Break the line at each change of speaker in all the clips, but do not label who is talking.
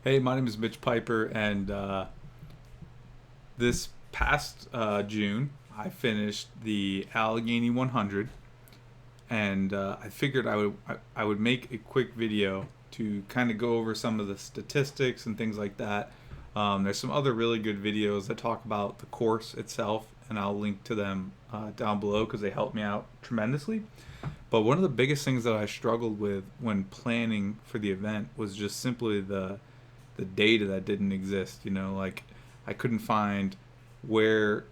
Hey, my name is Mitch Piper, and this past June, I finished the Allegheny 100, and I figured I would make a quick video to kind of go over some of the statistics and things like that. There's some other really good videos that talk about the course itself, and I'll link to them down below because they helped me out tremendously. But one of the biggest things that I struggled with when planning for the event was just simply the data that didn't exist. Like I couldn't find where,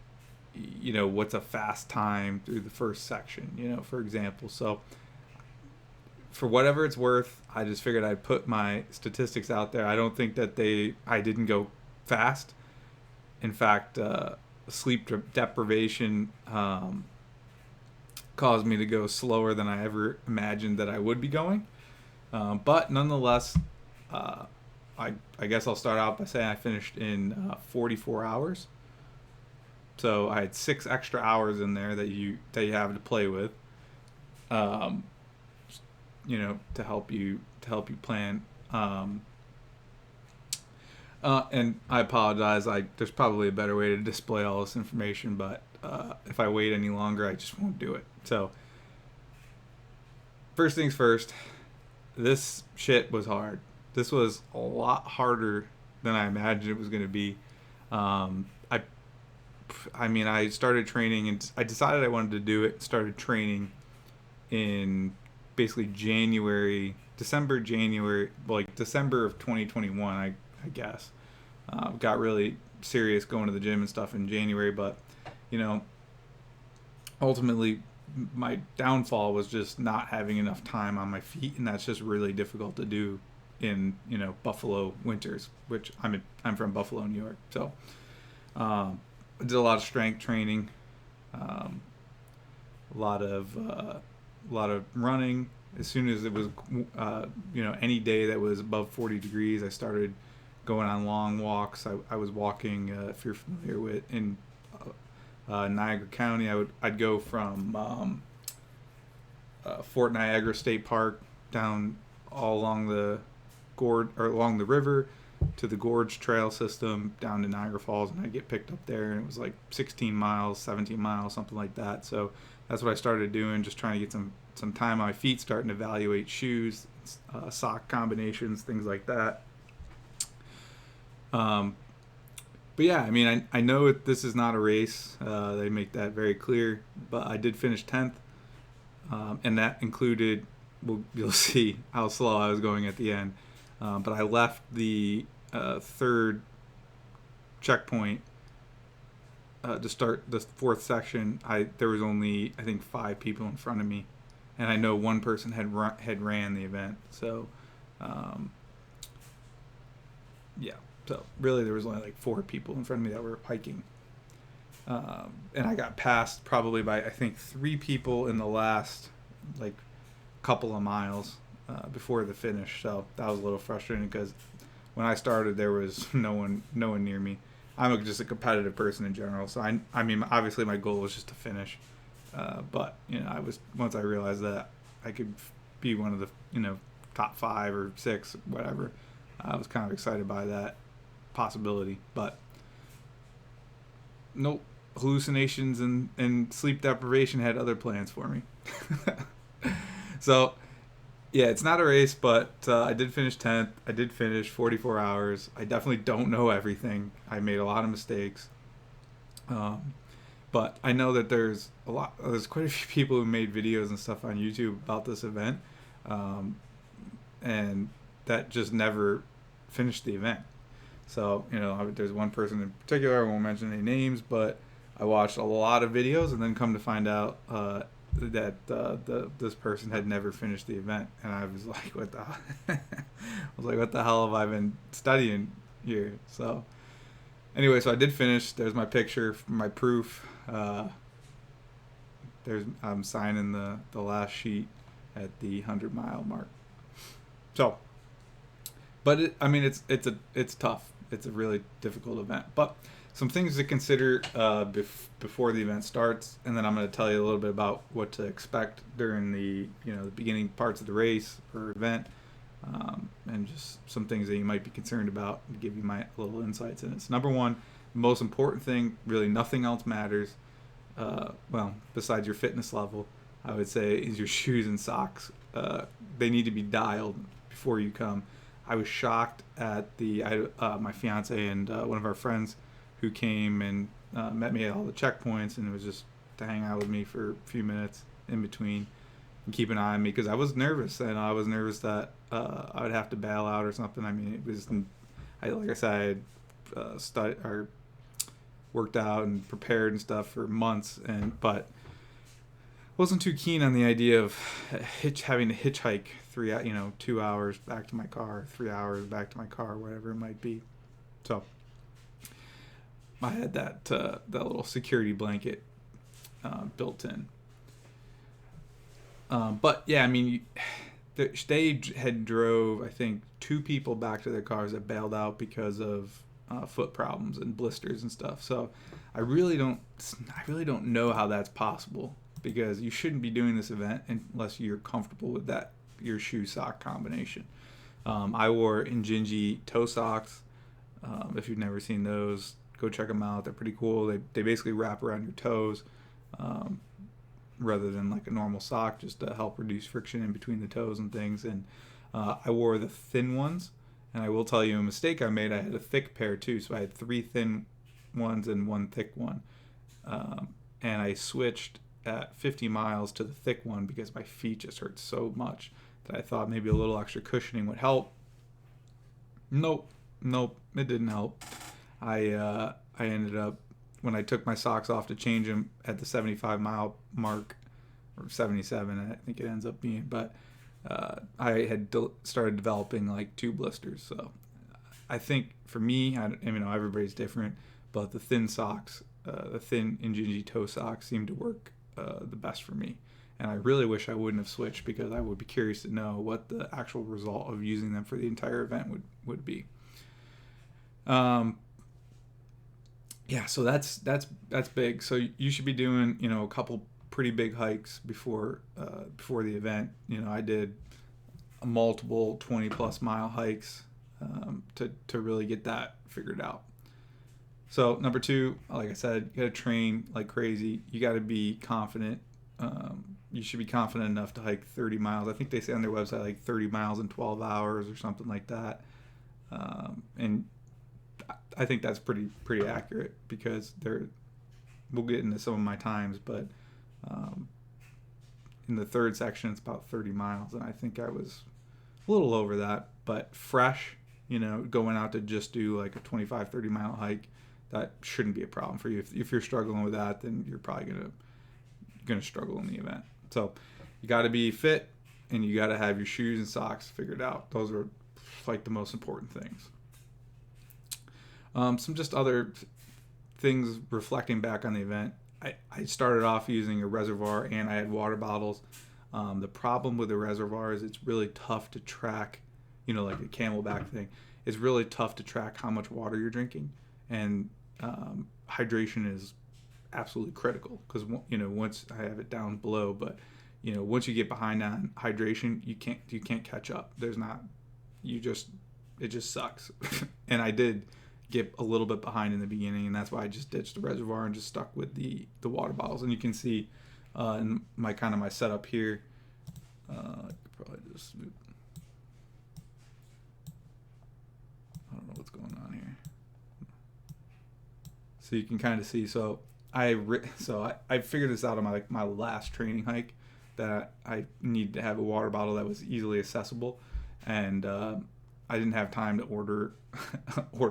what's a fast time through the first section, for example. So for whatever it's worth, I just figured I'd put my statistics out there. I don't think that I didn't go fast. In fact, sleep deprivation caused me to go slower than I ever imagined that I would be going. But nonetheless, uh, I guess I'll start out by saying I finished in 44 hours. So I had 6 extra hours in there that you have to play with, um, to help you plan. And I apologize. There's probably a better way to display all this information, but if I wait any longer, I just won't do it. So first things first, this shit was hard. This was a lot harder than I imagined it was going to be. Um, I, I mean, I started training and I decided I wanted to do it. Started training in basically January, like December of 2021. I guess got really serious going to the gym and stuff in January, but you know, ultimately my downfall was just not having enough time on my feet, and that's just really difficult to do in Buffalo winters, which I'm from Buffalo, New York. So I did a lot of strength training, um, a lot of running. As soon as it was any day that was above 40 degrees, I started going on long walks. I was walking, if you're familiar with, in Niagara County. I'd go from Fort Niagara State Park down all along the gorge or along the river to the gorge trail system down to Niagara Falls, and I'd get picked up there, and it was like 16 miles, 17 miles, something like that. So that's what I started doing, just trying to get some time on my feet, starting to evaluate shoes, sock combinations, things like that. Um, but yeah, I mean, I know this is not a race. They make that very clear. But I did finish 10th, and that included. Well, you'll see how slow I was going at the end. But I left the third checkpoint to start the fourth section. There was only, I think, 5 people in front of me, and I know one person had ran the event. So um, yeah. So really, there was only like 4 people in front of me that were hiking, and I got passed probably by, I think, 3 people in the last like couple of miles before the finish. So that was a little frustrating because when I started, there was no one near me. I'm just a competitive person in general, so I mean, obviously my goal was just to finish, but I was, once I realized that I could be one of the top 5 or 6, whatever. I was kind of excited by that possibility, but nope. Hallucinations and sleep deprivation had other plans for me. So yeah, it's not a race, but I did finish 10th. I did finish 44 hours. I definitely don't know everything. I made a lot of mistakes, um, but I know that there's quite a few people who made videos and stuff on YouTube about this event, um, and that just never finished the event. So there's one person in particular. I won't mention any names, but I watched a lot of videos and then come to find out that this person had never finished the event, and I was like, what the? I was like, what the hell have I been studying here? So anyway, so I did finish. There's my picture, my proof. I'm signing the last sheet at the 100-mile mark. So, but it's tough. It's a really difficult event. But some things to consider before the event starts, and then I'm going to tell you a little bit about what to expect during the beginning parts of the race or event. and just some things that you might be concerned about, and give you my little insights in it. So number one, most important thing, really nothing else matters. Well, besides your fitness level, I would say, is your shoes and socks. They need to be dialed before you come. I was shocked at my fiance and one of our friends who came and met me at all the checkpoints, and it was just to hang out with me for a few minutes in between and keep an eye on me, because I was nervous, and I was nervous that I would have to bail out or something. I mean, it was, like I said, I had studied or worked out and prepared and stuff for months, but wasn't too keen on the idea of having to hitchhike 2 hours back to my car, 3 hours back to my car, whatever it might be. So I had that little security blanket built in. But yeah, I mean, they had drove, I think, 2 people back to their cars that bailed out because of foot problems and blisters and stuff. So I really don't know how that's possible, because you shouldn't be doing this event unless you're comfortable with your shoe sock combination. I wore Injinji toe socks. If you've never seen those, go check them out. They're pretty cool. They basically wrap around your toes, rather than like a normal sock, just to help reduce friction in between the toes and things. And I wore the thin ones, and I will tell you a mistake I made. I had a thick pair too, so I had 3 thin ones and 1 thick one, and I switched at 50 miles to the thick one because my feet just hurt so much that I thought maybe a little extra cushioning would help. Nope, it didn't help. I ended up, when I took my socks off to change them at the 75-mile mark, or 77, I think it ends up being, but I had started developing like 2 blisters. So I think for me, everybody's different, but the thin socks, the thin Injinji toe socks seem to work the best for me. And I really wish I wouldn't have switched, because I would be curious to know what the actual result of using them for the entire event would be. Yeah, so that's big. So you should be doing, a couple pretty big hikes before the event. I did multiple 20+ mile hikes to really get that figured out. So number 2, like I said, you got to train like crazy. You got to be confident. You should be confident enough to hike 30 miles. I think they say on their website like 30 miles in 12 hours or something like that. And I think that's pretty accurate, because we'll get into some of my times, but in the third section it's about 30 miles, and I think I was a little over that. But fresh, going out to just do like a 25-30 mile hike, that shouldn't be a problem for you. If you're struggling with that, then you're probably gonna struggle in the event. So you got to be fit, and you got to have your shoes and socks figured out. Those are like the most important things. Some just other things reflecting back on the event. I started off using a reservoir, and I had water bottles. The problem with the reservoir is it's really tough to track, like a Camelback thing. It's really tough to track how much water you're drinking, and hydration is absolutely critical, because once I have it down below, but once you get behind on hydration, you can't catch up. It just sucks. And I did get a little bit behind in the beginning, and that's why I just ditched the reservoir and just stuck with the water bottles. And you can see in my setup here, I could probably just, I don't know what's going on here. So you can kind of see. So I figured this out on my last training hike, that I needed to have a water bottle that was easily accessible, and I didn't have time to order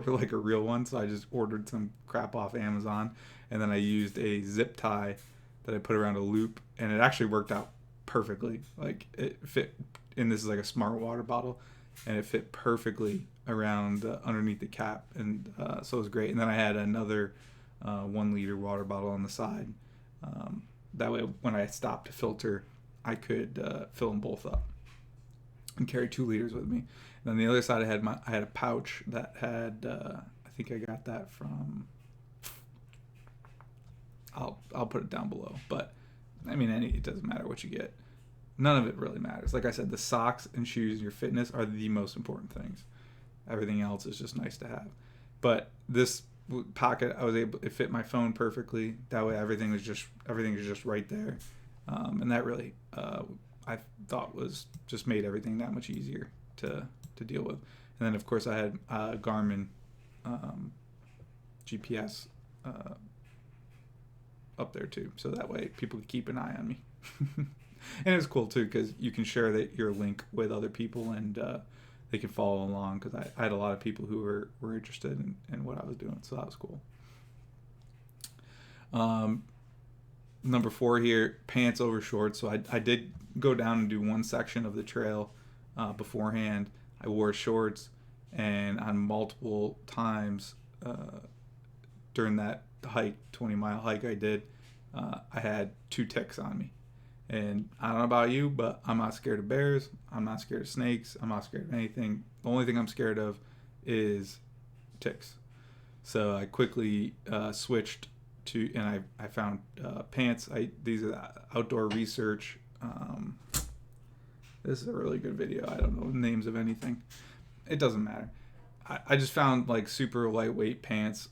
like a real one, so I just ordered some crap off Amazon, and then I used a zip tie that I put around a loop, and it actually worked out perfectly. Like, it fit, and this is like a smart water bottle, and it fit perfectly around underneath the cap, and so it was great. And then I had another 1 liter water bottle on the side. That way, when I stopped to filter, I could fill them both up and carry 2 liters with me. And on the other side, I had a pouch that had, I think I got that from, I'll put it down below, but I mean, it doesn't matter what you get. none of it really matters. Like I said, the socks and shoes and your fitness are the most important things. Everything else is just nice to have. But this pocket, it fit my phone perfectly. That way everything is just right there. And that really, I thought was just made everything that much easier to deal with. And then of course I had Garmin GPS up there too, so that way people could keep an eye on me. And it's cool too because you can share your link with other people, and they can follow along, because I had a lot of people who were interested in what I was doing, so that was cool. Number 4 here, pants over shorts. So I did go down and do one section of the trail beforehand. I wore shorts, and on multiple times during that hike, 20-mile hike I did, I had 2 ticks on me. And I don't know about you, but I'm not scared of bears. I'm not scared of snakes. I'm not scared of anything. The only thing I'm scared of is ticks. So I quickly switched to, and I found pants. These are Outdoor Research. This is a really good video. I don't know the names of anything. It doesn't matter. I just found like super lightweight pants.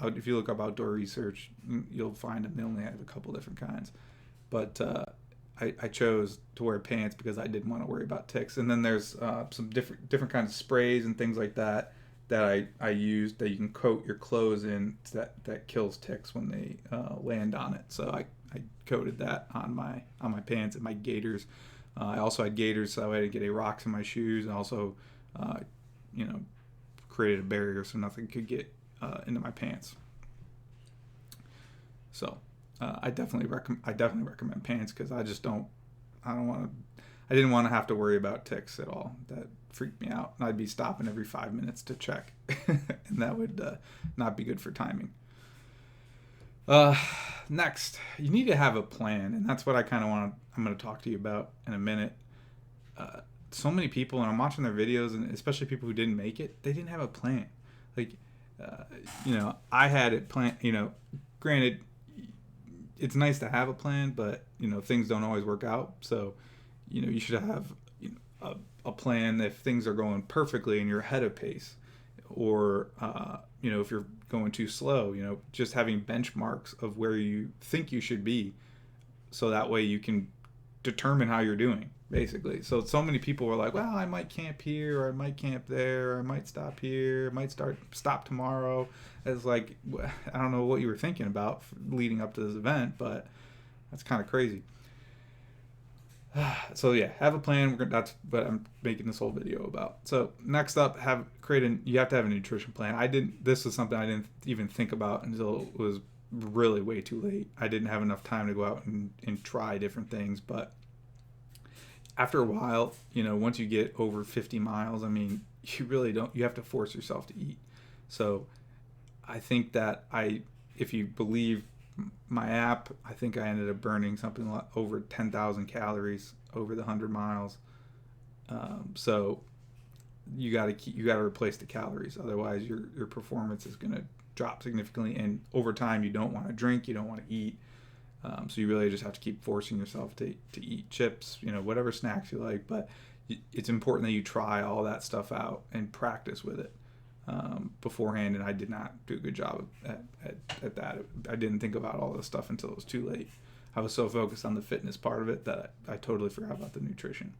If you look up Outdoor Research, you'll find them. They only have a couple different kinds. But I chose to wear pants because I didn't want to worry about ticks. And then there's some different kinds of sprays and things like that I used that you can coat your clothes in that kills ticks when they land on it. So I coated that on my pants and my gaiters. I also had gaiters so I didn't get any rocks in my shoes, and also created a barrier so nothing could get into my pants. So I definitely recommend pants, because I didn't want to have to worry about ticks at all. That freaked me out, and I'd be stopping every 5 minutes to check, and that would not be good for timing. Next, you need to have a plan, and that's what I'm going to talk to you about in a minute. So many people, and I'm watching their videos, and especially people who didn't make it, they didn't have a plan. Like, I had it planned. Granted, it's nice to have a plan, but things don't always work out. So, you should have a plan if things are going perfectly and you're ahead of pace, or if you're going too slow. Just having benchmarks of where you think you should be, so that way you can determine how you're doing, basically. So many people were like, well, I might camp here, or I might camp there, or I might stop here, I might stop tomorrow. It's like, I don't know what you were thinking about leading up to this event, but that's kind of crazy. So yeah, have a plan. That's what I'm making this whole video about. So next up, you have to have a nutrition plan. This is something I didn't even think about until it was really way too late. I didn't have enough time to go out and try different things, but after a while, once you get over 50 miles, you really don't, you have to force yourself to eat. So I think that if you believe my app, I think I ended up burning something like over 10,000 calories over the 100 miles. So you got to replace the calories. Otherwise your performance is going to drop significantly. And over time, you don't want to drink, you don't want to eat. So you really just have to keep forcing yourself to eat chips, whatever snacks you like. But it's important that you try all that stuff out and practice with it beforehand. And I did not do a good job at that. I didn't think about all this stuff until it was too late. I was so focused on the fitness part of it that I totally forgot about the nutrition.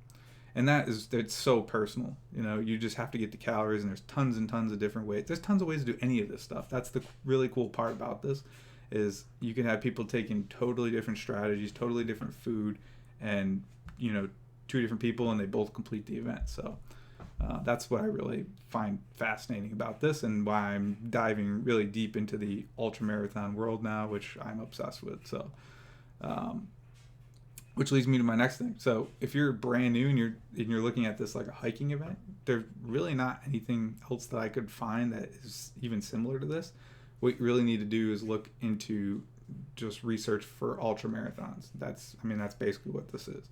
And it's so personal. You just have to get the calories, and there's tons and tons of different ways. There's tons of ways to do any of this stuff. That's the really cool part about this, is you can have people taking totally different strategies, totally different food, and 2 different people, and they both complete the event. So that's what I really find fascinating about this, and why I'm diving really deep into the ultramarathon world now, which I'm obsessed with. So which leads me to my next thing. So if you're brand new and you're looking at this like a hiking event, there's really not anything else that I could find that is even similar to this. What you really need to do is look into just research for ultra marathons. That's basically what this is.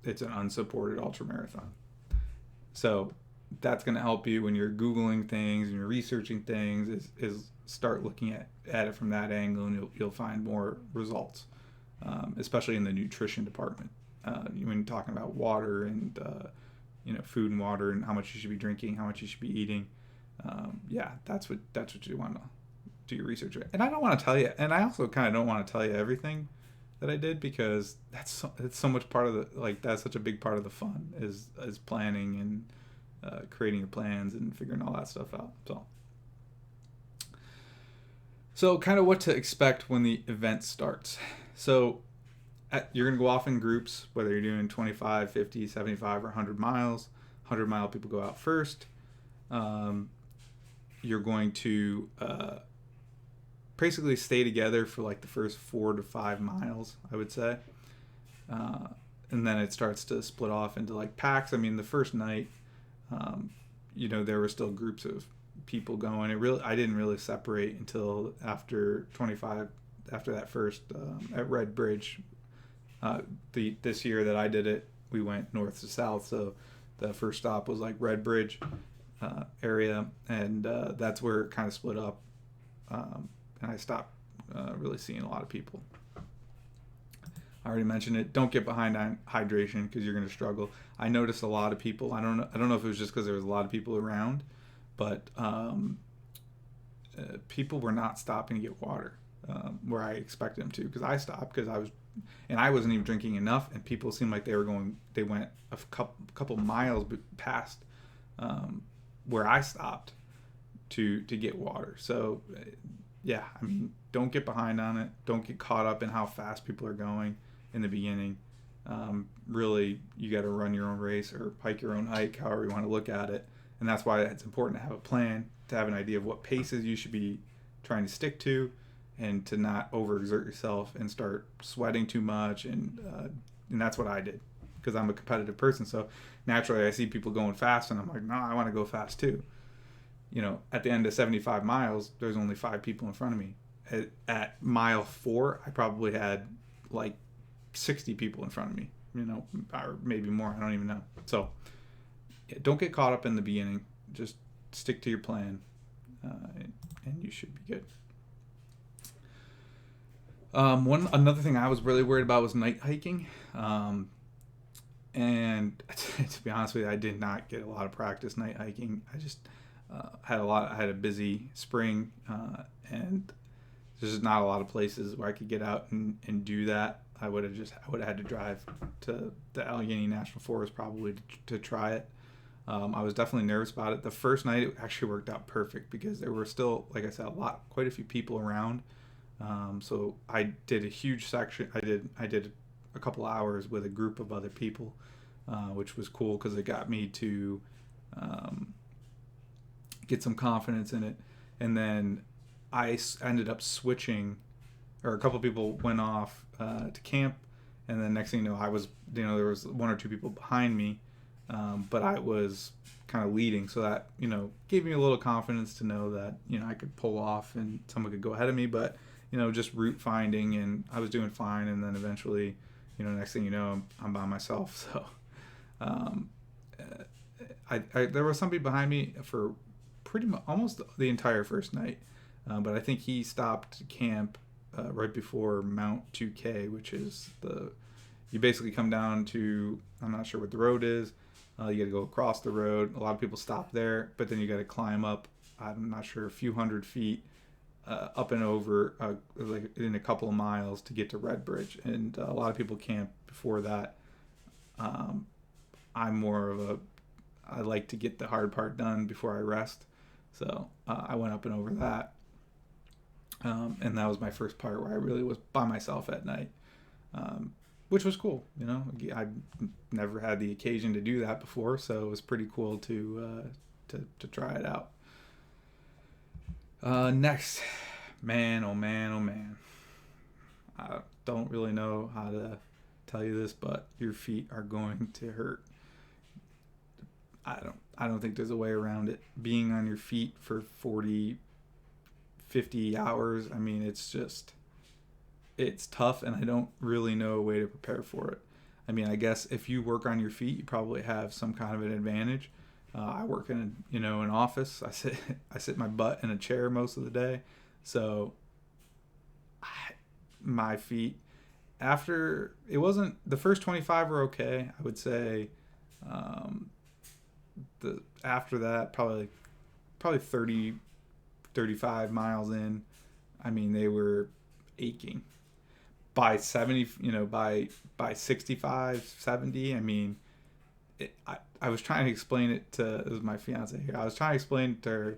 It's an unsupported ultra marathon. So that's going to help you when you're Googling things and you're researching things, is start looking at it from that angle, and you'll find more results. especially in the nutrition department. When you're talking about water and food and water and how much you should be drinking, how much you should be eating. That's what you want to do your research with. And I don't want to tell you, and I also kind of don't want to tell you everything that I did, because it's so much part of the, that's such a big part of the fun is planning and creating your plans and figuring all that stuff out. So kind of what to expect when the event starts. So you're going to go off in groups, whether you're doing 25, 50, 75, or 100 miles. 100-mile people go out first. You're going to basically stay together for like the first 4 to 5 miles, I would say. And then it starts to split off into like packs. I mean, the first night, there were still groups of people going. I didn't really separate until after 25, after that first at Red Bridge. This year that I did it, we went north to south. So the first stop was like Red Bridge area, and that's where it kind of split up. And I stopped really seeing a lot of people. I already mentioned it. Don't get behind on hydration because you're going to struggle. I noticed a lot of people. I don't know if it was just because there was a lot of people around, but people were not stopping to get water where I expected them to. Because I stopped because I wasn't even drinking enough, and people seemed like they went a couple miles past where I stopped to get water. So yeah, I mean, don't get behind on it. Don't get caught up in how fast people are going in the beginning. Really, you got to run your own race or hike your own hike, however you want to look at it. And that's why it's important to have a plan, to have an idea of what paces you should be trying to stick to, and to not overexert yourself and start sweating too much. And that's what I did, because I'm a competitive person. So naturally I see people going fast and I'm like, no, I want to go fast too. At the end of 75 miles, there's only 5 people in front of me. At mile 4, I probably had like 60 people in front of me, or maybe more. I don't even know. So don't get caught up in the beginning. Just stick to your plan, and you should be good. Another thing I was really worried about was night hiking. And to be honest with you, I did not get a lot of practice night hiking. I just had a busy spring, and there's just not a lot of places where I could get out and do that. I would have had to drive to the Allegheny National Forest probably to try it. I was definitely nervous about it. The first night it actually worked out perfect because there were still, like I said, quite a few people around. So I did a huge section. I did a couple hours with a group of other people, which was cool because it got me to get some confidence in it. And then I ended up switching, or a couple people went off to camp, and then next thing you know, there was 1 or 2 people behind me, but I was kind of leading, so that gave me a little confidence to know that I could pull off and someone could go ahead of me. But just route finding, and I was doing fine, and then eventually, next thing you know, I'm by myself. So there was somebody behind me for pretty much almost the entire first night, but I think he stopped to camp right before Mount 2K, which is you basically come down to, I'm not sure what the road is, you got to go across the road. A lot of people stop there, but then you got to climb up, I'm not sure, a few hundred feet up and over like in a couple of miles to get to Red Bridge. And a lot of people camp before that. I'm more of I like to get the hard part done before I rest. So I went up and over that. And that was my first part where I really was by myself at night, which was cool. I've never had the occasion to do that before, so it was pretty cool to try it out. Next, man, oh man, I don't really know how to tell you this, but your feet are going to hurt. I don't think there's a way around it. Being on your feet for 40, 50 hours, I mean, it's tough, and I don't really know a way to prepare for it. I mean, I guess if you work on your feet, you probably have some kind of an advantage. I work in an office. I sit my butt in a chair most of the day, so my feet, after, it wasn't, the first 25 were okay. I would say um, the after that, probably 30, 35 miles in, I mean, they were aching. By 70, by 65, 70, I mean, I was trying to explain it to, it was my fiance here. I was trying to explain to her,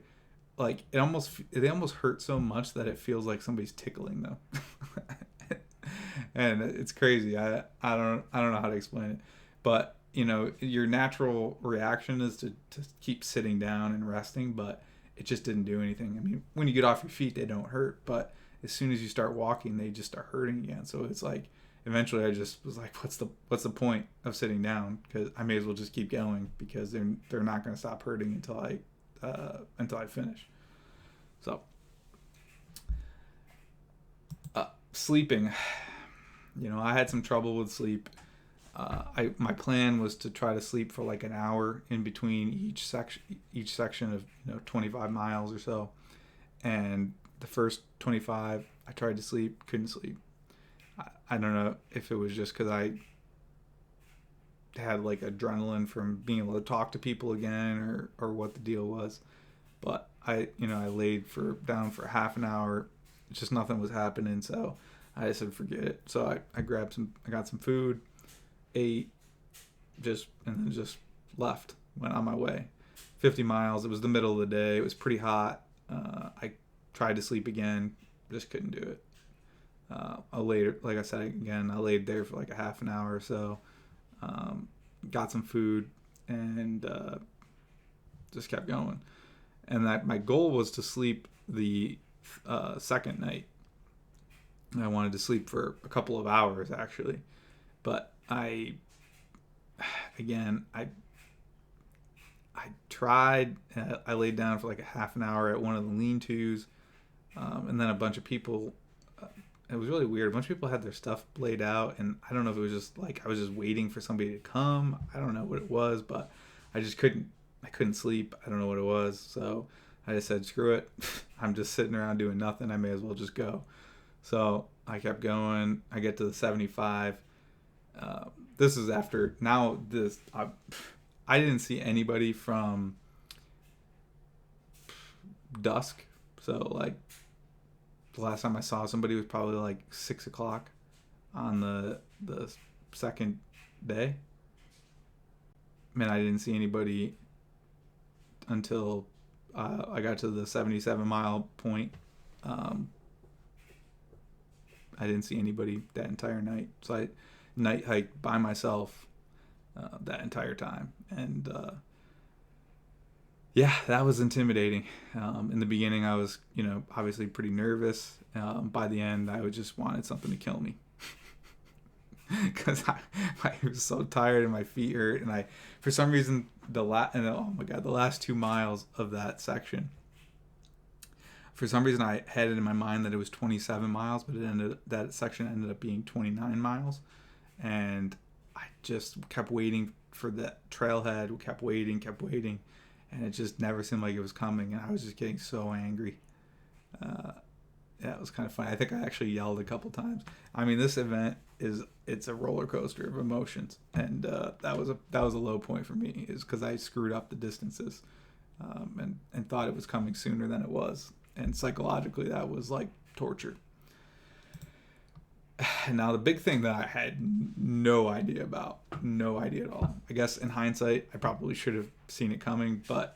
like, they almost hurt so much that it feels like somebody's tickling them. And it's crazy. I don't know how to explain it. But, your natural reaction is to keep sitting down and resting, but it just didn't do anything. I mean, when you get off your feet, they don't hurt, but as soon as you start walking, they just start hurting again. So it's like, eventually I just was like, what's the point of sitting down? Because I may as well just keep going, because they're not going to stop hurting until I finish. So sleeping, I had some trouble with sleep. My plan was to try to sleep for like an hour in between each section of 25 miles or so, and the first 25 I tried to sleep, couldn't sleep. I don't know if it was just because I had like adrenaline from being able to talk to people again, or what the deal was, but I laid down for half an hour, just nothing was happening, so I just said forget it. So I got some food, ate, and then just left, went on my way. 50 miles. It was the middle of the day. It was pretty hot. I tried to sleep again, just couldn't do it. Like I said again, I laid there for like a half an hour or so. Got some food, and just kept going. And that my goal was to sleep the second night. I wanted to sleep for a couple of hours actually, but I tried. I laid down for like a half an hour at one of the lean-tos, and then a bunch of people. It was really weird. A bunch of people had their stuff laid out, and I don't know if it was just like I was just waiting for somebody to come. I don't know what it was, but I just couldn't. I couldn't sleep. I don't know what it was, so I just said, "Screw it. I'm just sitting around doing nothing. I may as well just go." So I kept going. I get to the 75. This is after now. I didn't see anybody from dusk. So like the last time I saw somebody was probably like 6 o'clock on the second day. Man, I didn't see anybody until I got to the 77-mile point. I didn't see anybody that entire night. So I night hiked by myself that entire time. And yeah, that was intimidating. In the beginning, I was, obviously pretty nervous. By the end, I just wanted something to kill me. Because I was so tired and my feet hurt. And for some reason, oh my God, the last 2 miles of that section, for some reason, I had it in my mind that it was 27 miles, but that section ended up being 29 miles. And I just kept waiting for that trailhead. We kept waiting, and it just never seemed like it was coming. And I was just getting so angry. Yeah, it was kind of funny. I think I actually yelled a couple times. I mean, this event it's a roller coaster of emotions, and that was a low point for me, is because I screwed up the distances, and thought it was coming sooner than it was. And psychologically, that was like torture. Now, the big thing that I had no idea about, no idea at all. I guess in hindsight, I probably should have seen it coming, but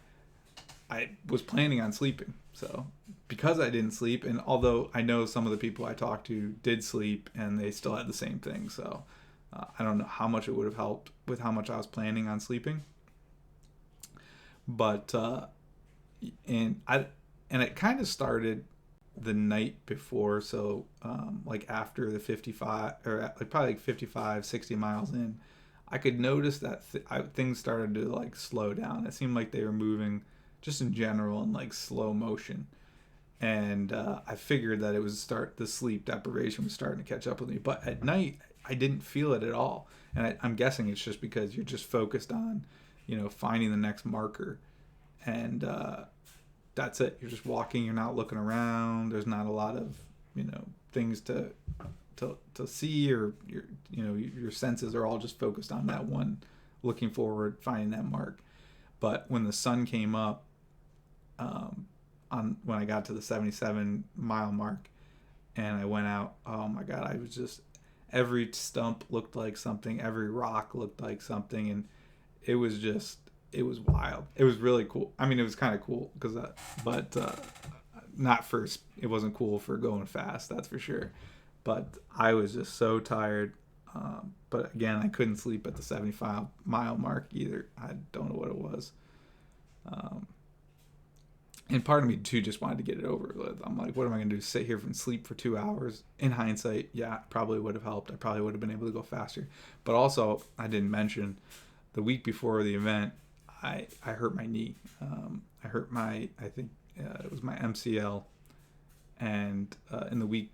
I was planning on sleeping. So because I didn't sleep, and although I know some of the people I talked to did sleep and they still had the same thing, so I don't know how much it would have helped with how much I was planning on sleeping. But and it kind of started the night before, so like after the 55, or like probably like 55, 60 miles in, I could notice that things started to like slow down. It seemed like they were moving just in general in like slow motion, and I figured that it was the sleep deprivation was starting to catch up with me. But at night, I didn't feel it at all, and I'm guessing it's just because you're just focused on finding the next marker, and that's it. You're just walking. You're not looking around. There's not a lot of things to to see, or your senses are all just focused on that one, looking forward, finding that mark. But when the sun came up, when I got to the 77-mile mark, and I went out, oh my God, I was just, every stump looked like something, every rock looked like something, and it was wild. It was really cool. I mean, it was kind of cool because, but not for, it wasn't cool for going fast, that's for sure. But I was just so tired. But again, I couldn't sleep at the 75-mile mark either. I don't know what it was. And part of me too just wanted to get it over with. I'm like, what am I going to do? Sit here and sleep for 2 hours? In hindsight, yeah, probably would have helped. I probably would have been able to go faster. But also, I didn't mention, the week before the event, I hurt my knee. I hurt I think it was my MCL. And in the week,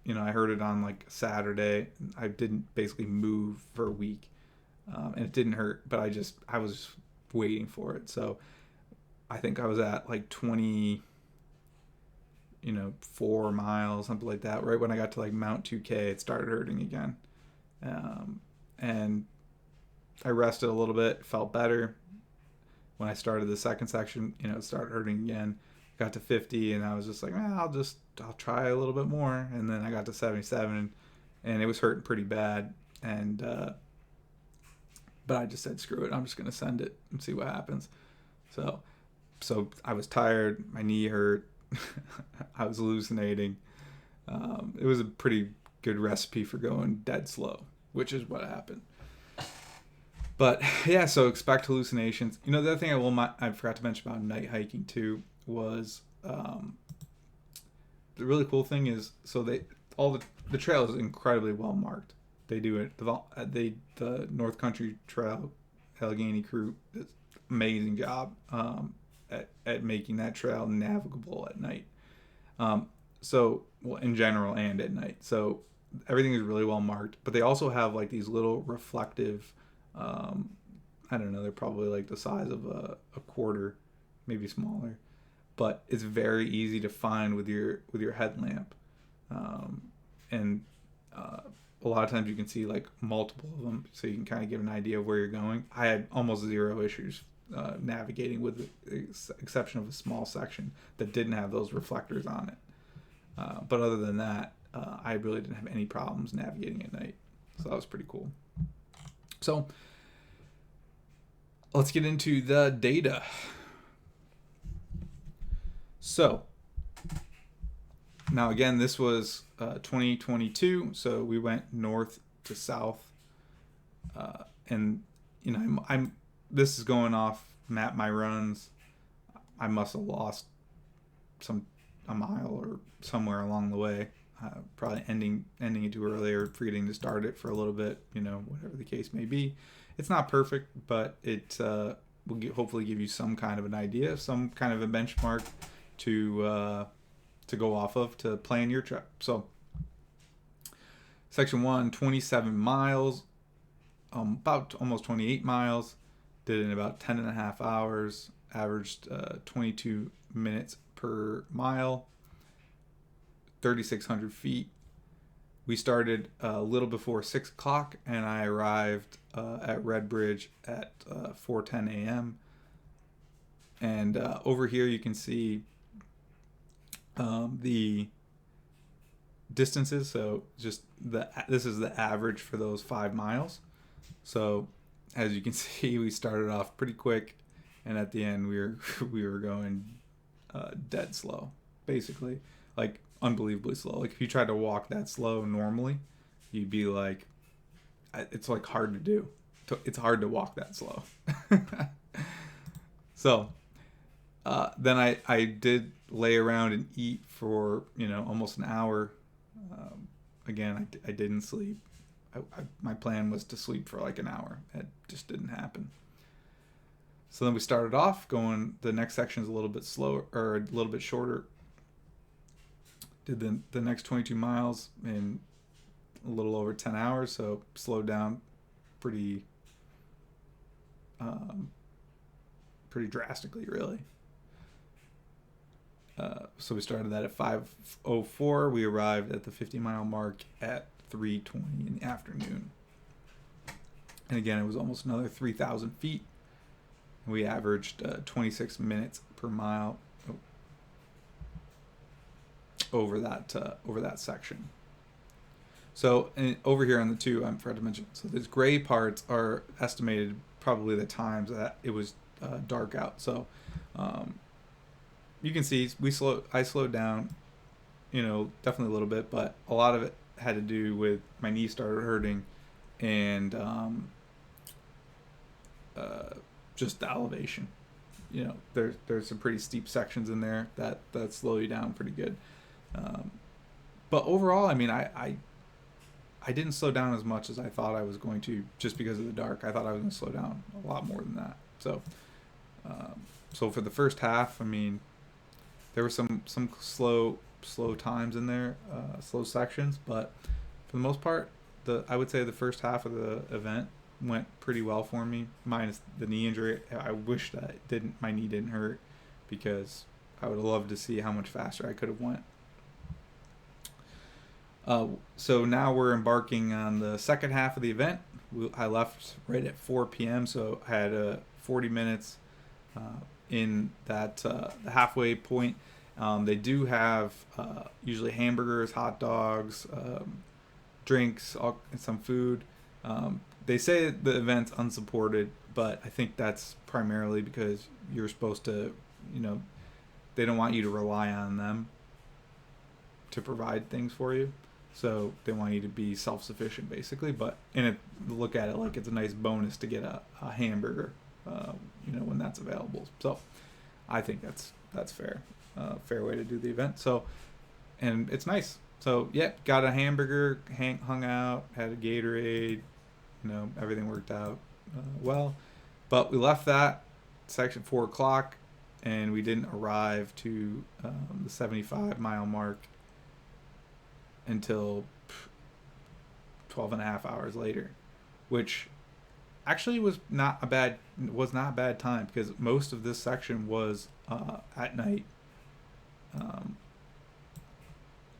I heard it on like Saturday. I didn't basically move for a week. And it didn't hurt, but I was waiting for it. So I think I was at like 4 miles, something like that. Right when I got to like Mount 2K, it started hurting again. And I rested a little bit, felt better. When I started the second section, it started hurting again. Got to 50, and I was just like, I'll try a little bit more. And then I got to 77, and it was hurting pretty bad. And but I just said, screw it, I'm just gonna send it and see what happens. So I was tired, my knee hurt, I was hallucinating. It was a pretty good recipe for going dead slow, which is what happened. But yeah, so expect hallucinations. The other thing I forgot to mention about night hiking too was the really cool thing is, so the trail is incredibly well marked. They do it. The North Country Trail Allegheny crew does amazing job at making that trail navigable at night. In general and at night. So everything is really well marked, but they also have like these little reflective, I don't know, they're probably like the size of a quarter, maybe smaller, but it's very easy to find with your headlamp. And a lot of times you can see like multiple of them, so you can kind of get an idea of where you're going. I had almost zero issues navigating, with the exception of a small section that didn't have those reflectors on it. But other than that, I really didn't have any problems navigating at night. So that was pretty cool. So let's get into the data. So now again, this was 2022, so we went north to south, and I'm this is going off map my runs. I must have lost a mile or somewhere along the way, probably ending it too early or forgetting to start it for a little bit, whatever the case may be. It's not perfect, but it will hopefully give you some kind of an idea, some kind of a benchmark to go off of to plan your trip. So section 1, 27 miles, about almost 28 miles, did it in about 10 and a half hours, averaged 22 minutes per mile, 3,600 feet. We started a little before 6 o'clock, and I arrived at Red Bridge at 4:10 a.m. And over here you can see the distances. So this is the average for those 5 miles. So as you can see, we started off pretty quick, and at the end we were going dead slow, basically, like unbelievably slow. Like if you tried to walk that slow normally, you'd be like, it's like hard to do. It's hard to walk that slow. So then I did lay around and eat for almost an hour. Again, I didn't sleep. My plan was to sleep for like an hour. It just didn't happen. So then we started off going. The next section is a little bit slower, or a little bit shorter. Did the next 22 miles in a little over 10 hours. So slowed down pretty drastically, really. So we started that at 5:04. We arrived at the 50-mile mark at 3:20 in the afternoon. And again, it was almost another 3,000 feet. We averaged 26 minutes per mile over that section. So and over here on the 2, I forgot to mention. So these gray parts are estimated probably the times that it was dark out. So you can see I slowed down, definitely a little bit, but a lot of it had to do with my knee started hurting and just the elevation. There's some pretty steep sections in there that slow you down pretty good. But overall, I mean, I didn't slow down as much as I thought I was going to, just because of the dark. I thought I was going to slow down a lot more than that. So for the first half, I mean, there were some slow times in there, slow sections, but for the most part, I would say the first half of the event went pretty well for me, minus the knee injury. I wish that my knee didn't hurt, because I would have loved to see how much faster I could have went. So now we're embarking on the second half of the event. I left right at 4 p.m., so I had 40 minutes in that the halfway point. They do have usually hamburgers, hot dogs, drinks, some food. They say the event's unsupported, but I think that's primarily because you're supposed to, they don't want you to rely on them to provide things for you. So they want you to be self-sufficient, basically. But look at it like it's a nice bonus to get a hamburger, when that's available. So I think that's fair. Fair way to do the event. So, and it's nice. So yeah, got a hamburger, hung out, had a Gatorade. Everything worked out well. But we left that section 4 o'clock, and we didn't arrive to the 75-mile mark until 12 and a half hours later, which actually was not a bad time, because most of this section was at night.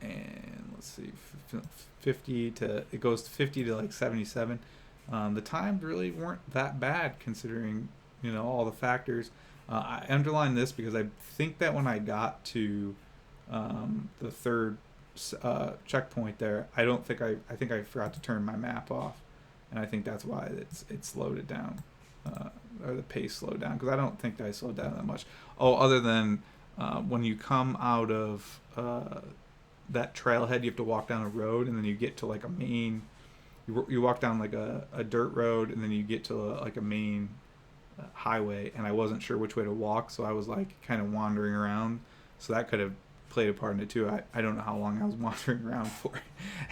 And let's see, 50 to, it goes to 50 to like 77. The times really weren't that bad, considering all the factors. I underlined this because I think that when I got to the third checkpoint there, I think I forgot to turn my map off, and I think that's why it slowed it down, or the pace slowed down, because I don't think I slowed down that much. Other than when you come out of that trailhead, you have to walk down a road, and then you get to like a main. You walk down like a dirt road, and then you get to like a main highway, and I wasn't sure which way to walk, so I was like kind of wandering around. So that could have played a part in it too. I don't know how long I was wandering around for.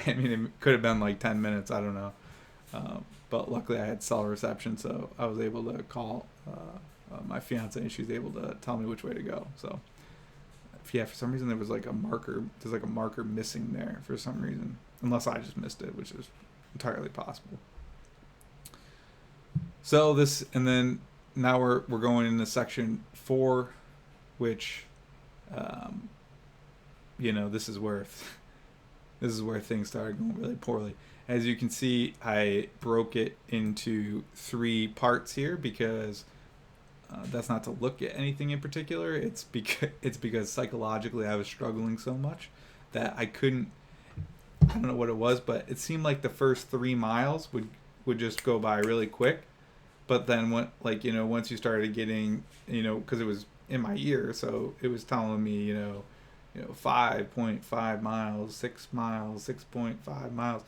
I mean, it could have been like 10 minutes. I don't know. But luckily I had cell reception, so I was able to call my fiance, and she was able to tell me which way to go. So yeah, for some reason there was like a marker. There's like a marker missing there for some reason, unless I just missed it, which is entirely possible. So and then now we're going into section 4, which this is where things started going really poorly. As you can see, I broke it into 3 parts here, because that's not to look at anything in particular. It's because psychologically I was struggling so much that I couldn't. I don't know what it was, but it seemed like the first 3 miles would just go by really quick. But then once you started getting, because it was in my ear, so it was telling me, 5.5 miles, 6 miles, 6.5 miles.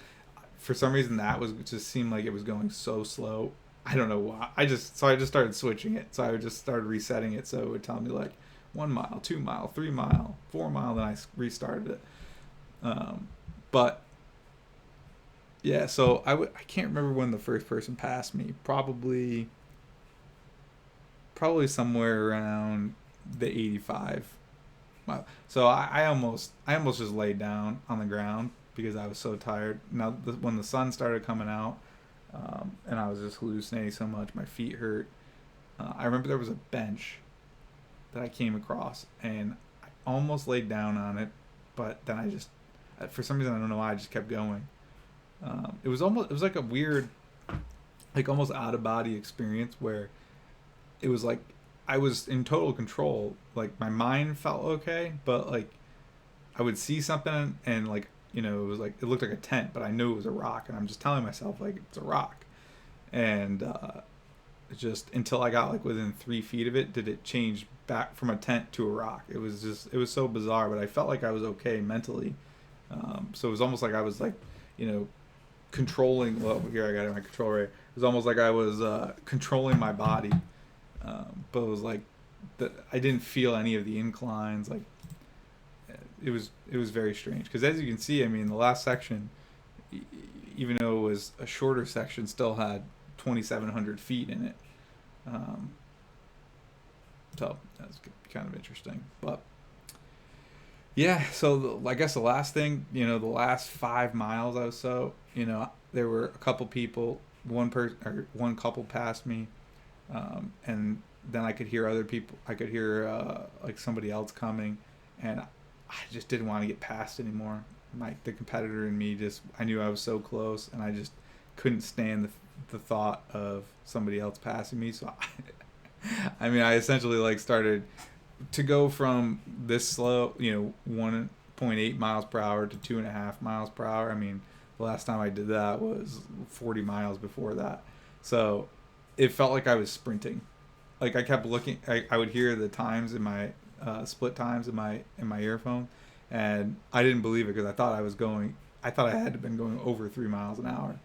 For some reason, that just seemed like it was going so slow. I don't know why. I just started switching it. So I just started resetting it, so it would tell me like 1 mile, 2 mile, 3 mile, 4 mile. Then I restarted it. But yeah, so I can't remember when the first person passed me. Probably somewhere around the 85 mile. So I almost just laid down on the ground because I was so tired. Now when the sun started coming out, and I was just hallucinating so much, my feet hurt. I remember there was a bench that I came across, and I almost laid down on it, but then for some reason, I don't know why, I just kept going. It was like a weird, like almost out of body experience where it was like I was in total control. Like my mind felt okay, but like I would see something and like it was like it looked like a tent, but I knew it was a rock, and I'm just telling myself like it's a rock, and just until I got like within 3 feet of it, did it change back from a tent to a rock. It was so bizarre, but I felt like I was okay mentally. So it was almost like I was like, you know, controlling. Well, here I got it in my controller. It was almost like I was controlling my body, but it was like I didn't feel any of the inclines. Like it was very strange because as you can see, I mean, the last section, even though it was a shorter section, still had 2,700 feet in it. Um, so that's kind of interesting. But yeah, so I guess the last thing, the last 5 miles or so, there were a couple people, one couple passed me, and then I could hear other people. I could hear like somebody else coming, and I just didn't want to get past anymore. The competitor in me I knew I was so close, and I just couldn't stand the thought of somebody else passing me. So I mean, I essentially like started to go from this slow, 1.8 miles per hour to 2.5 miles per hour. I mean, the last time I did that was 40 miles before that. So it felt like I was sprinting. Like I kept looking, I would hear the times in my split times in my earphone, and I didn't believe it because I thought I had to been going over 3 miles an hour.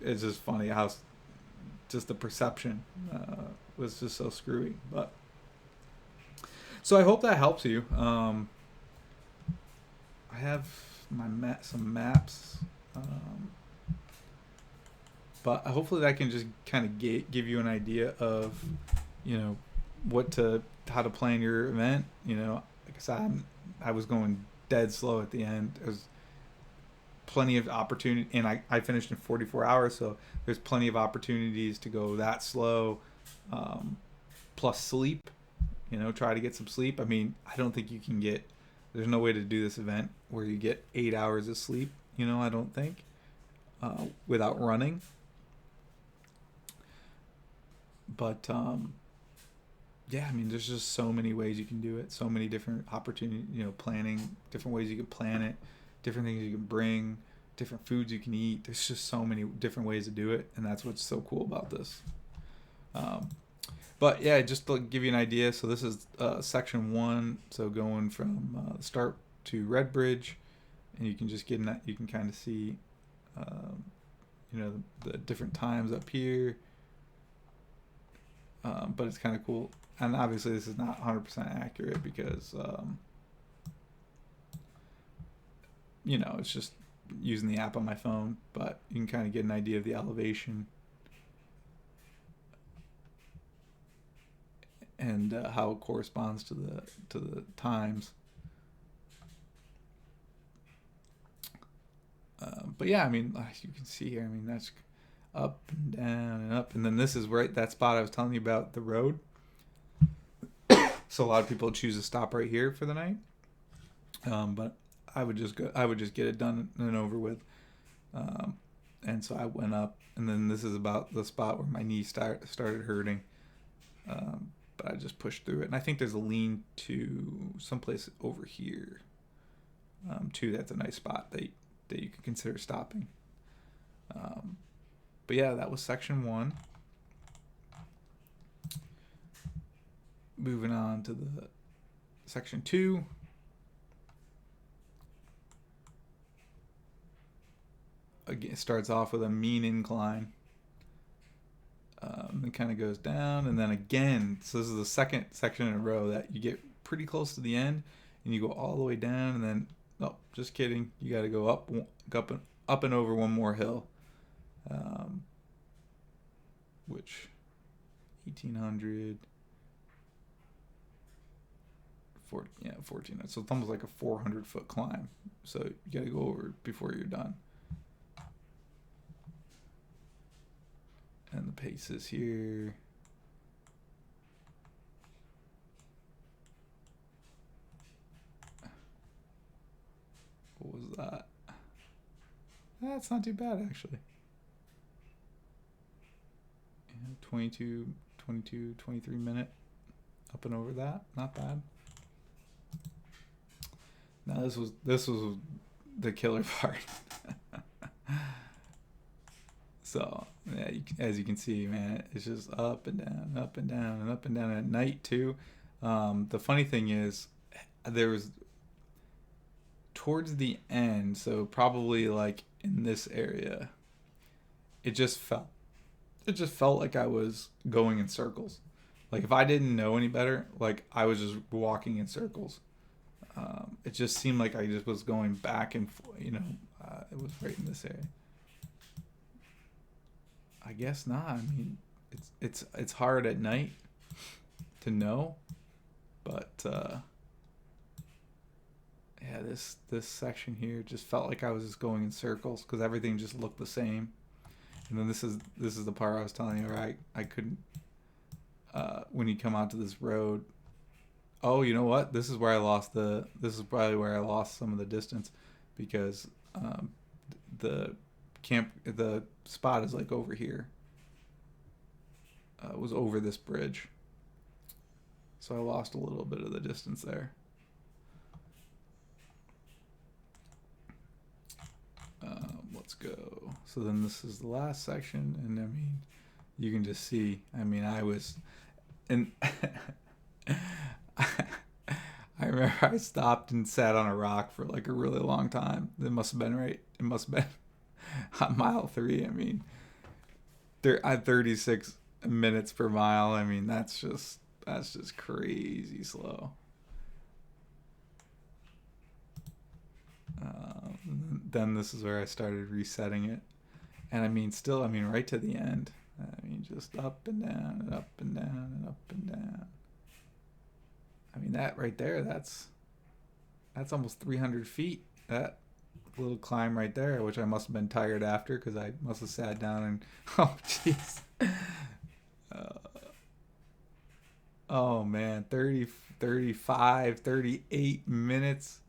It's just funny how just the perception was just so screwy. But so I hope that helps you. I have some maps, but hopefully that can just kind of give you an idea of, how to plan your event. Like I said, I was going dead slow at the end. There's plenty of opportunity, and I finished in 44 hours, so there's plenty of opportunities to go that slow, plus sleep. Try to get some sleep. I mean, I don't think you can there's no way to do this event where you get 8 hours of sleep, I don't think, without running. But, yeah, I mean, there's just so many ways you can do it. So many different opportunities, planning, different ways you can plan it, different things you can bring, different foods you can eat. There's just so many different ways to do it, and that's what's so cool about this. But yeah, just to give you an idea, so this is section 1, so going from start to Red Bridge, and you can just you can kind of see, the different times up here. But it's kind of cool, and obviously this is not 100% accurate because, it's just using the app on my phone, but you can kind of get an idea of the elevation and how it corresponds to the times. But yeah, I mean, as you can see here, I mean, that's up and down and up, and then this is right that spot I was telling you about, the road. So a lot of people choose to stop right here for the night, but I would just get it done and over with. And so I went up, and then this is about the spot where my knee started hurting, but I just pushed through it, and I think there's a lean to someplace over here, too. That's a nice spot that you could consider stopping. But yeah, that was section 1. Moving on to the section 2. Again, it starts off with a mean incline. It kind of goes down, and then again. So this is the second section in a row that you get pretty close to the end, and you go all the way down, and then just kidding. You got to go up and over one more hill. Which 1,800, 14. So it's almost like a 400-foot climb. So you got to go over before you're done. And the pace is here. What was that? That's not too bad, actually. Yeah, 23 minute up and over that. Not bad. Now this was the killer part. So yeah, as you can see, man, it's just up and down, up and down, and up and down at night too. The funny thing is, there was towards the end, so probably like in this area, it just felt like I was going in circles. Like if I didn't know any better, like I was just walking in circles. It just seemed like I just was going back and forth, it was right in this area. I guess not. I mean, it's hard at night to know, but yeah, this section here just felt like I was just going in circles because everything just looked the same. And then this is the part I was telling you where I couldn't when you come onto this road. Oh, you know what? This is probably where I lost some of the distance because the spot is like over here. It was over this bridge. So I lost a little bit of the distance there. Let's go. So then this is the last section, and I mean, you can just see, I mean, I was, and I remember I stopped and sat on a rock for like a really long time. It must have been on mile 3. I mean, at 36 minutes per mile. I mean, that's just crazy slow. Then this is where I started resetting it, and I mean, right to the end. I mean, just up and down and up and down and up and down. I mean, that right there, that's almost 300 feet. That little climb right there, which I must have been tired after because I must have sat down and, oh, jeez. Oh, man, 30, 35, 38 minutes.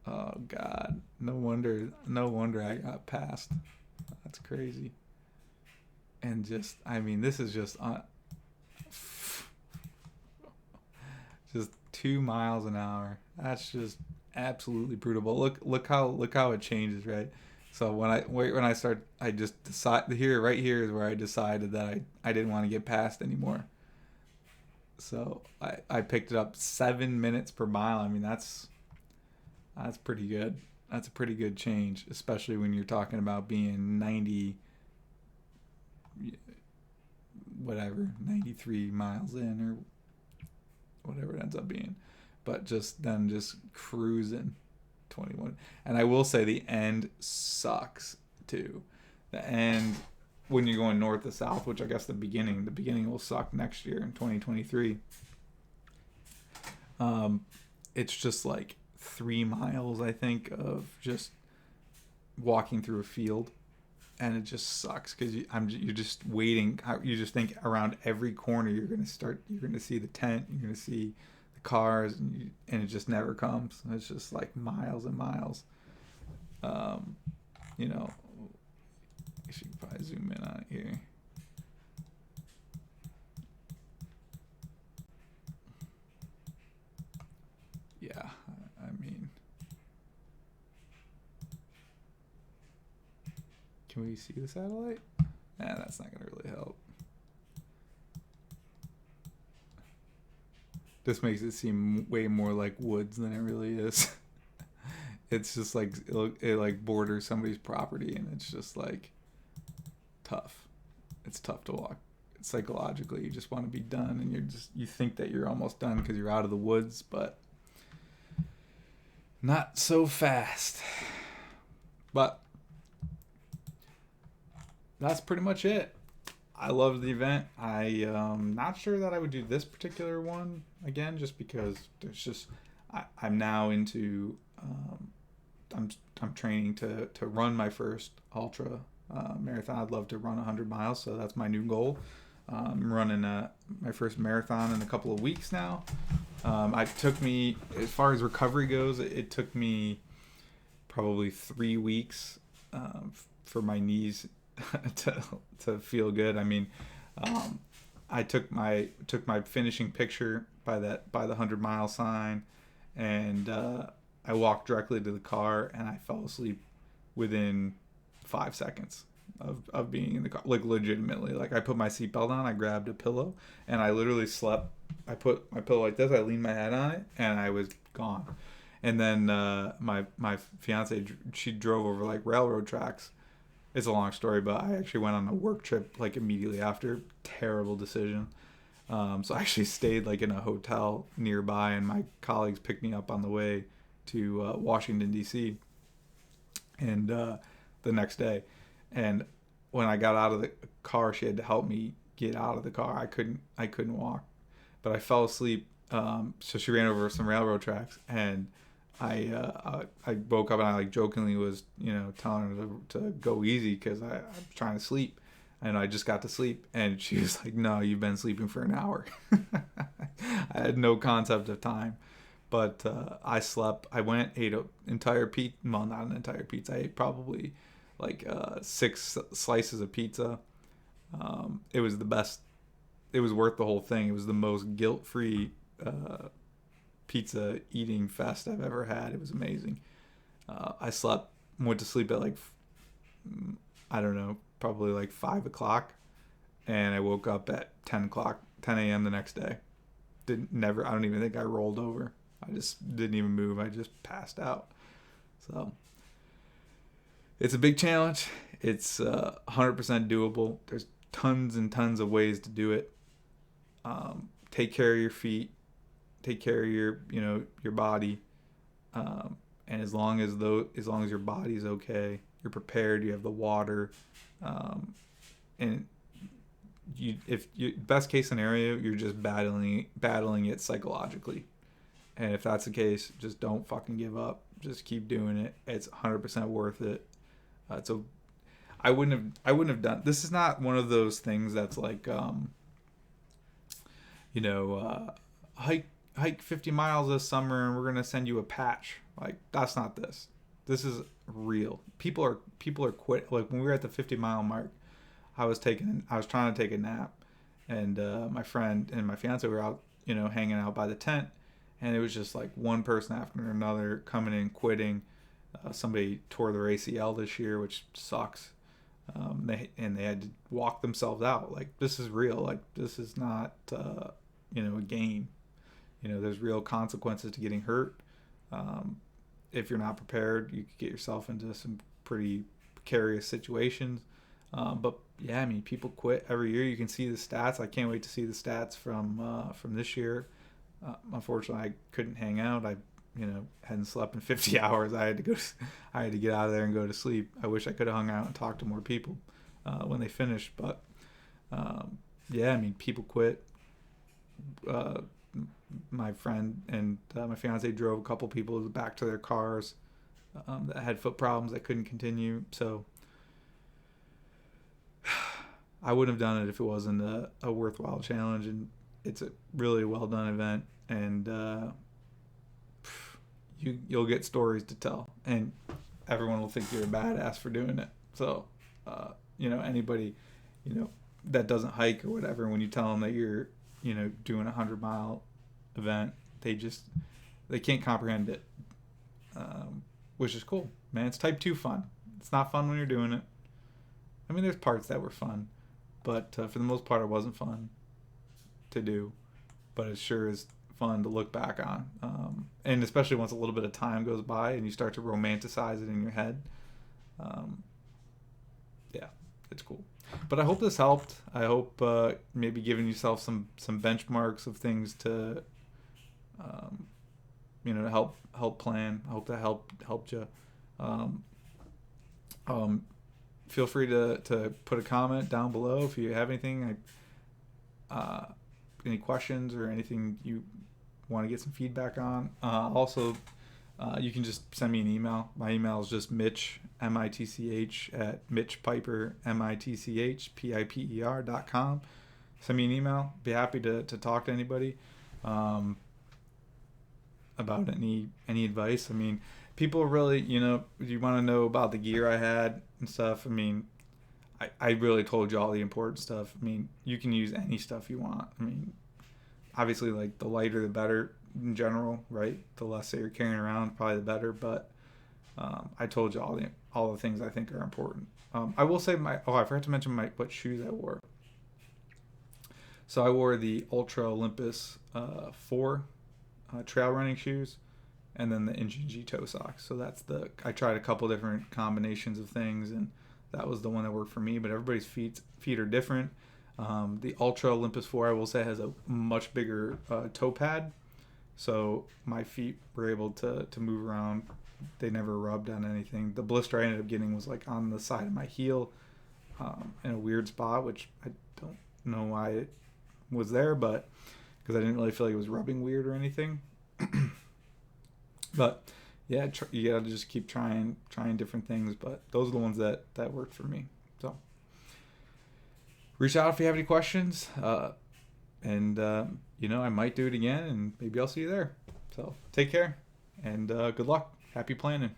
Oh, God. No wonder I got passed. That's crazy. And just, I mean, this is just 2 miles an hour. That's just absolutely brutal. Look how it changes, right? So when I start, I just decide right here is where I decided that I didn't want to get passed anymore. So I picked it up 7 minutes per mile. I mean, that's pretty good. That's a pretty good change, especially when you're talking about being 93 miles in or whatever it ends up being. But just cruising 21. And I will say the end sucks too. The end, when you're going north to south, which I guess the beginning will suck next year in 2023. It's just like 3 miles, I think, of just walking through a field, and it just sucks because you're just waiting. You just think around every corner you're going to see the tent, you're going to see the cars, and it just never comes. It's just like miles and miles. I should probably zoom in on it here. Yeah, I mean, can we see the satellite? Nah, that's not gonna really help. This makes it seem way more like woods than it really is. It's just like it like borders somebody's property, and it's just like tough. It's tough to walk. Psychologically, you just want to be done, and you think that you're almost done because you're out of the woods, but not so fast. But that's pretty much it. I loved the event. Not sure that I would do this particular one again, just because there's just I'm now into I'm training to run my first Altra marathon. I'd love to run 100 miles, so that's my new goal. I'm running my first marathon in a couple of weeks now. It took me, as far as recovery goes, it took me probably 3 weeks for my knees to feel good. I mean, I took my finishing picture by the 100-mile sign, and I walked directly to the car, and I fell asleep within 5 seconds of being in the car. Like, legitimately, like, I put my seatbelt on, I grabbed a pillow, and I literally slept. I put my pillow like this, I leaned my head on it, and I was gone. And then my fiance, she drove over like railroad tracks. It's a long story, but I actually went on a work trip like immediately after. Terrible decision. So I actually stayed like in a hotel nearby, and my colleagues picked me up on the way to Washington D.C. and the next day. And when I got out of the car, she had to help me get out of the car. I couldn't walk, but I fell asleep. So she ran over some railroad tracks, and I woke up, and I like jokingly was telling her to go easy because I'm trying to sleep, and I just got to sleep, and she was like, "No, you've been sleeping for an hour." I had no concept of time, but I slept. I ate an entire pizza. Well, not an entire pizza. I ate probably like 6 slices of pizza. It was the best. It was worth the whole thing. It was the most guilt-free pizza eating fest I've ever had. It was amazing. I went to sleep at like, I don't know, probably like 5 o'clock, and I woke up at 10 a.m. the next day. I don't even think I rolled over. I just didn't even move. I just passed out. So it's a big challenge. It's 100% doable. There's tons and tons of ways to do it. Take care of your feet. Take care of your body. And as long as your body's okay, you're prepared. You have the water, and best case scenario, you're just battling it psychologically. And if that's the case, just don't fucking give up. Just keep doing it. It's 100% worth it. So I wouldn't have done. This is not one of those things that's like, hike 50 miles this summer and we're gonna send you a patch. Like, that's not this. This is real. People are quit. Like, when we were at the 50-mile mark, I was trying to take a nap, and my friend and my fiance were out, hanging out by the tent, and it was just like one person after another coming in, quitting. Somebody tore their ACL this year, which sucks. They had to walk themselves out. Like, this is real. Like, this is not a game. There's real consequences to getting hurt. If you're not prepared, you could get yourself into some pretty precarious situations. But yeah, I mean, people quit every year. You can see the stats. I can't wait to see the stats from this year. Unfortunately, I couldn't hang out. I hadn't slept in 50 hours. I had to get out of there and go to sleep. I wish I could have hung out and talked to more people when they finished. But yeah, I mean, people quit. My friend and my fiance drove a couple people back to their cars that had foot problems that couldn't continue. So I wouldn't have done it if it wasn't a worthwhile challenge, and it's a really well done event, and you'll get stories to tell, and everyone will think you're a badass for doing it. So anybody that doesn't hike or whatever, when you tell them that you're doing a 100-mile event, they can't comprehend it, which is cool, man. It's type 2 fun. It's not fun when you're doing it. I mean, there's parts that were fun, but for the most part, it wasn't fun to do, but it sure is fun to look back on, and especially once a little bit of time goes by and you start to romanticize it in your head. Yeah, it's cool. But I hope this helped. I hope maybe giving yourself some benchmarks of things to help plan. I hope that helped you. Feel free to put a comment down below if you have anything, any questions or anything you want to get some feedback on. Also, you can just send me an email. My email is just Mitch, M-I-T-C-H, at MitchPiper, MITCHPIPER.com. Send me an email. Be happy to talk to anybody about any advice. I mean, people really, you want to know about the gear I had and stuff. I mean, I really told you all the important stuff. I mean, you can use any stuff you want. I mean, obviously, like, the lighter the better in general, right? The less that you're carrying around, probably the better. But I told you all the things I think are important. I will say I forgot to mention what shoes I wore. So I wore the Ultra Olympus 4 trail running shoes, and then the Injinji toe socks. So I tried a couple different combinations of things, and that was the one that worked for me. But everybody's feet are different. The Ultra Olympus 4, I will say, has a much bigger toe pad, so my feet were able to move around. They never rubbed on anything. The blister I ended up getting was like on the side of my heel, in a weird spot, which I don't know why it was there, but because I didn't really feel like it was rubbing weird or anything. But yeah, you gotta just keep trying different things. But those are the ones that worked for me. So reach out if you have any questions, and I might do it again, and maybe I'll see you there. So take care, and good luck. Happy planning.